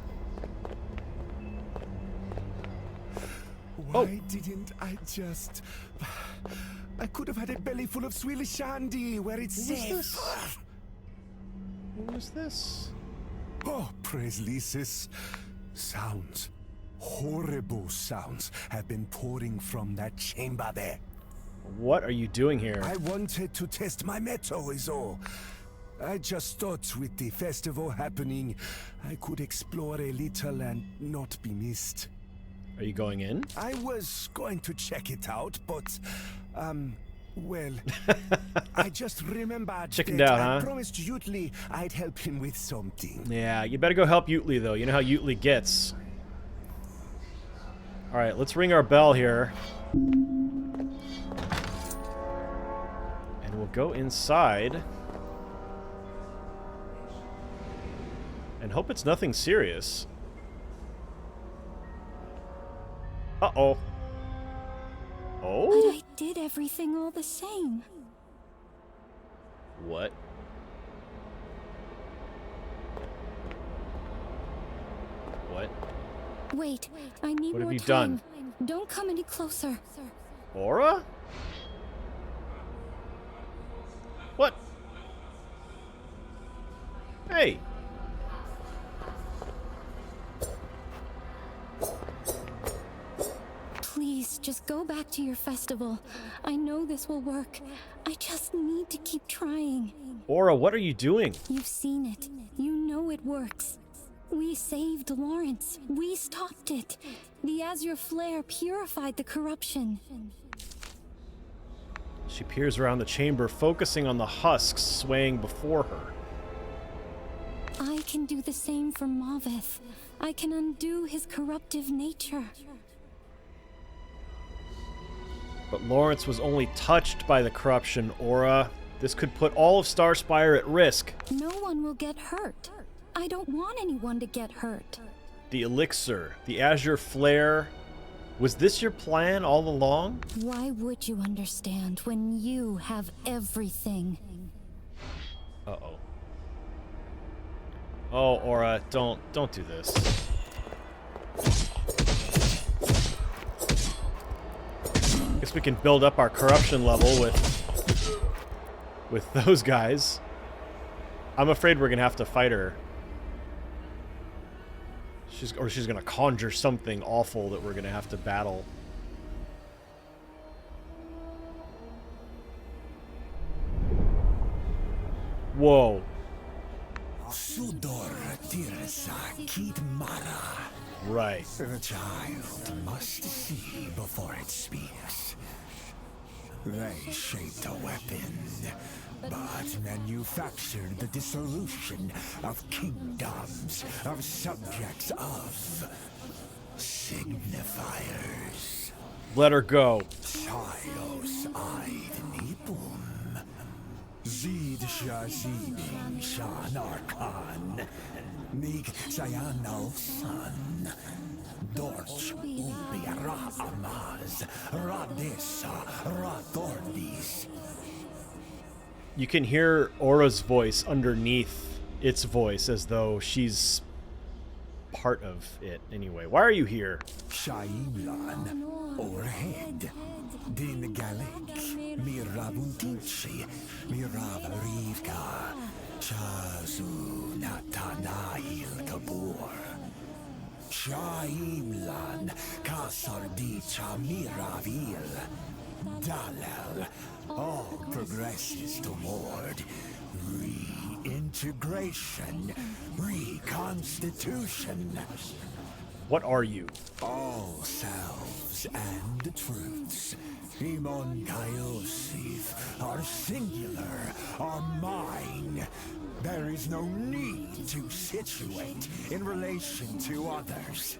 Why didn't I just... I could have had a belly full of Swedish shandy where it's safe. What was this? Oh, praise Lysis. Sounds. Horrible sounds have been pouring from that chamber there. What are you doing here? I wanted to test my metal is all. I just thought with the festival happening, I could explore a little and not be missed. Are you going in? I was going to check it out, but, well, I just remembered Chickened that out, I huh? promised Utley I'd help him with something. Yeah, you better go help Utley, though. You know how Utley gets. Alright, let's ring our bell here. And we'll go inside. And hope it's nothing serious. Uh-oh. Oh? But I did everything all the same. What? What? Wait, I need What have more you time. done? Don't come any closer. Aura? What? Hey! Please, just go back to your festival. I know this will work. I just need to keep trying. Aura, what are you doing? You've seen it. You know it works. We saved Lawrence. We stopped it. The azure flare purified the corruption. She peers around the chamber, focusing on the husks swaying before her. I can do the same for Maveth. I can undo his corruptive nature. But Lawrence was only touched by the corruption, Aura. This could put all of Starspire at risk. No one will get hurt. I don't want anyone to get hurt. The elixir, the azure flare. Was this your plan all along? Why would you understand when you have everything? Uh-oh. Oh, Aura, don't do this. Guess we can build up our corruption level with those guys. I'm afraid we're gonna have to fight her. She's gonna conjure something awful that we're gonna have to battle. Whoa. Right. The child must see before it speaks. They shaped a weapon, but manufactured the dissolution of kingdoms, of subjects, of signifiers. Let her go. Silos Eid Nibum. Zid Shazibing Shan Arkan. Nig Sayano San. Dorch Ubiara Amaz. Radesa Rathordis. You can hear Aura's voice underneath its voice as though she's part of it anyway. Why are you here? Shaimlan, overhead. Din Galek, Mirabuntinchi, Miravarivka, Chazu Natanail Kabur. Shaimlan, Kasardicha Miravil, Dalel, all progresses toward reintegration, reconstitution. What are you? All selves and truths, Imon Kaiosif, are singular, are mine. There is no need to situate in relation to others.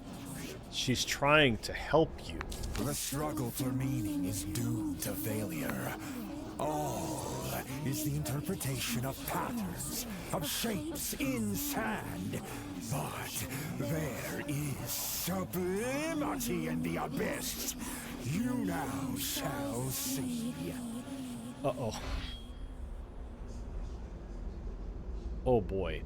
She's trying to help you. The struggle for meaning is doomed to failure. All is the interpretation of patterns, of shapes in sand. But there is sublimity in the abyss. You now shall see. Uh-oh. Oh boy.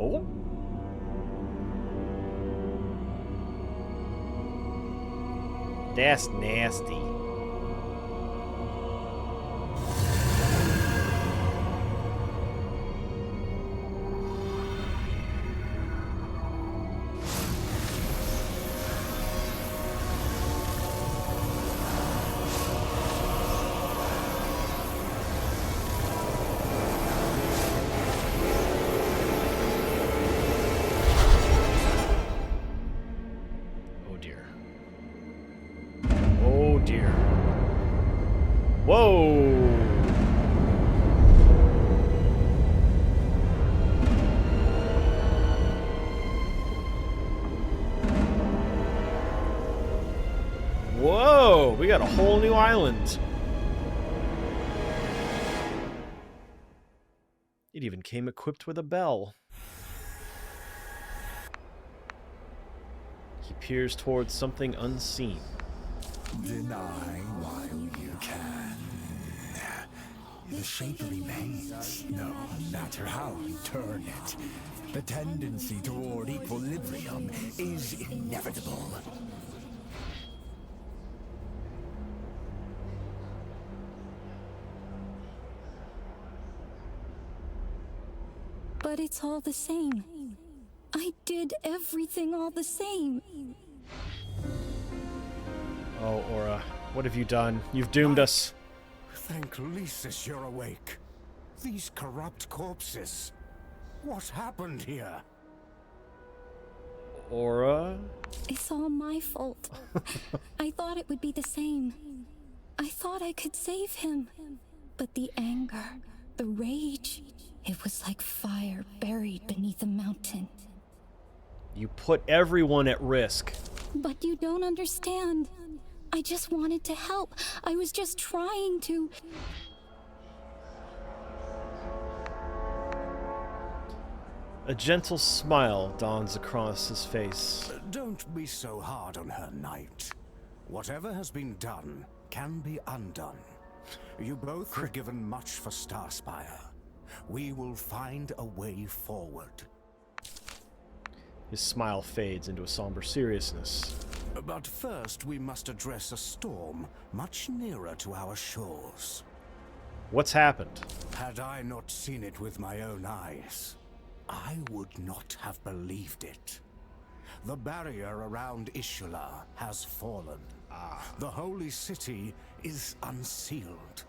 Oh? That's nasty. Whoa! Whoa! We got a whole new island. It even came equipped with a bell. He peers towards something unseen. Deny while you can. The shape remains, no matter how you turn it. The tendency toward equilibrium is inevitable. But it's all the same. I did everything all the same. Oh, Aura, what have you done? You've doomed us. Thank Lysis you're awake. These corrupt corpses. What happened here? Aura? It's all my fault. I thought it would be the same. I thought I could save him. But the anger, the rage, it was like fire buried beneath a mountain. You put everyone at risk. But you don't understand. I just wanted to help. I was just trying to... A gentle smile dawns across his face. Don't be so hard on her, Knight. Whatever has been done can be undone. You both have given much for Starspire. We will find a way forward. His smile fades into a somber seriousness. But first, we must address a storm much nearer to our shores. What's happened? Had I not seen it with my own eyes, I would not have believed it. The barrier around Ishula has fallen. The holy city is unsealed.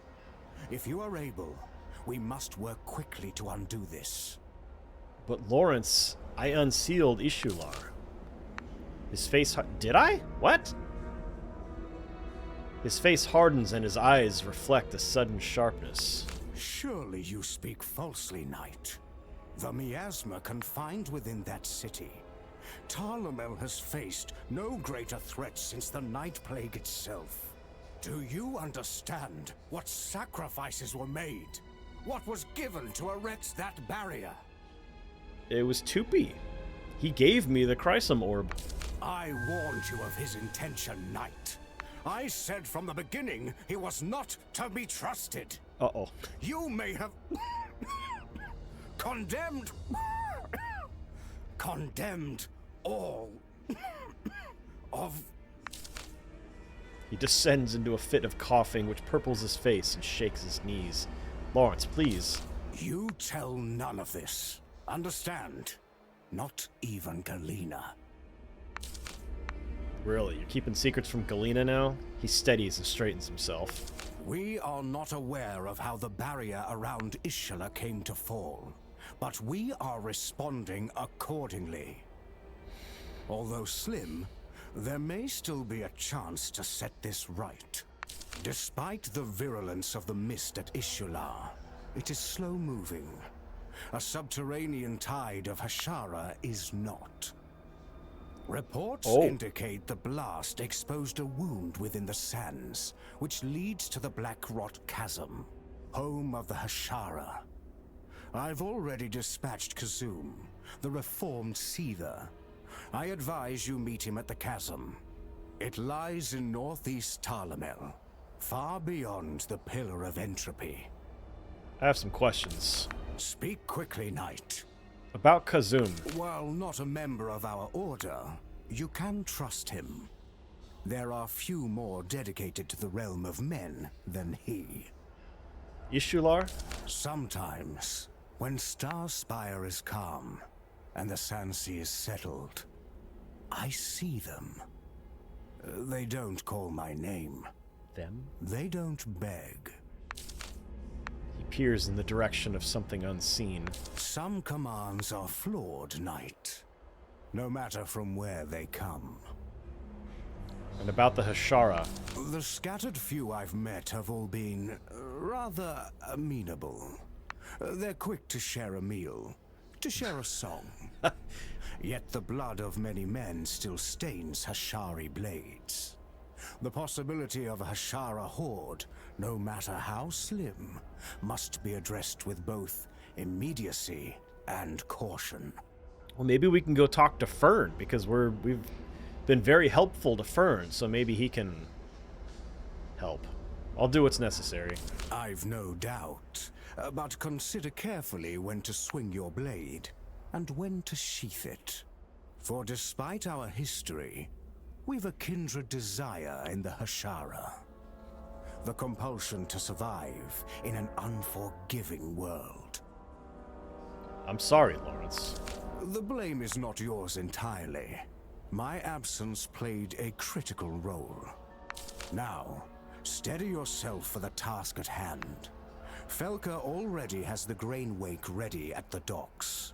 If you are able, we must work quickly to undo this. But Lawrence, I unsealed Ishular. His face... Did I? What? His face hardens and his eyes reflect a sudden sharpness. Surely you speak falsely, Knight. The miasma confined within that city. Tarlamel has faced no greater threat since the Night Plague itself. Do you understand what sacrifices were made? What was given to erect that barrier? It was Tupi. He gave me the Chrysum Orb. I warned you of his intention, Knight. I said from the beginning he was not to be trusted. Uh-oh. You may have... condemned all of... He descends into a fit of coughing which purples his face and shakes his knees. Lawrence, please. You tell none of this. Understand? Not even Galena. Really? You're keeping secrets from Galena now? He steadies and straightens himself. We are not aware of how the barrier around Ishula came to fall, but we are responding accordingly. Although slim, there may still be a chance to set this right. Despite the virulence of the mist at Ishula, it is slow-moving. A subterranean tide of Hashara is not. Reports indicate the blast exposed a wound within the sands, which leads to the Black Rot Chasm, home of the Hashara. I've already dispatched Kazum, the reformed Seether. I advise you meet him at the chasm. It lies in northeast Tarlamel, far beyond the Pillar of Entropy. I have some questions. Speak quickly, Knight. About Kazum. While not a member of our order, you can trust him. There are few more dedicated to the realm of men than he. Ishular? Sometimes, when Starspire is calm, and the Sandsea is settled, I see them. They don't call my name. Them? They don't beg. He peers in the direction of something unseen. Some commands are flawed, Knight. No matter from where they come. And about the Hashara. The scattered few I've met have all been rather amenable. They're quick to share a meal, to share a song. Yet the blood of many men still stains Hashari blades. The possibility of a Hashara horde, no matter how slim, must be addressed with both immediacy and caution. Well, maybe we can go talk to Fern, because we've been very helpful to Fern, so maybe he can help I'll do what's necessary. I've no doubt, but consider carefully when to swing your blade and when to sheath it. For despite our history, we've a kindred desire in the Hashara. The compulsion to survive in an unforgiving world. I'm sorry, Lawrence. The blame is not yours entirely. My absence played a critical role. Now, steady yourself for the task at hand. Felka already has the grain wake ready at the docks.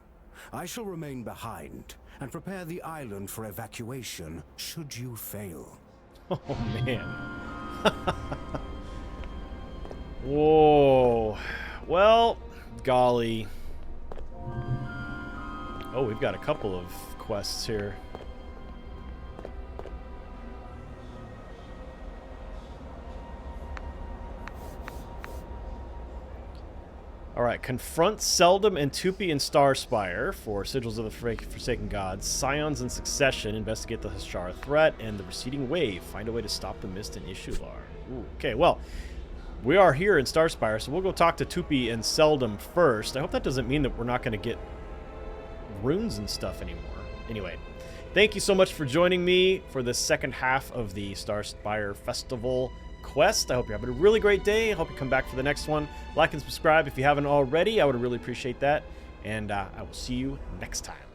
I shall remain behind and prepare the island for evacuation should you fail. Oh, man. Whoa. Well, golly. Oh, we've got a couple of quests here. Alright, confront Seldom and Tupi in Starspire for Sigils of the Forsaken Gods, Scions in Succession, investigate the Hashara threat, and the receding wave. Find a way to stop the mist in Ishular. Ooh, okay, well, we are here in Starspire, so we'll go talk to Tupi and Seldom first. I hope that doesn't mean that we're not going to get runes and stuff anymore. Anyway, thank you so much for joining me for this second half of the Starspire Festival quest. I hope you're having a really great day. I hope you come back for the next one. Like and subscribe if you haven't already. I would really appreciate that. And I will see you next time.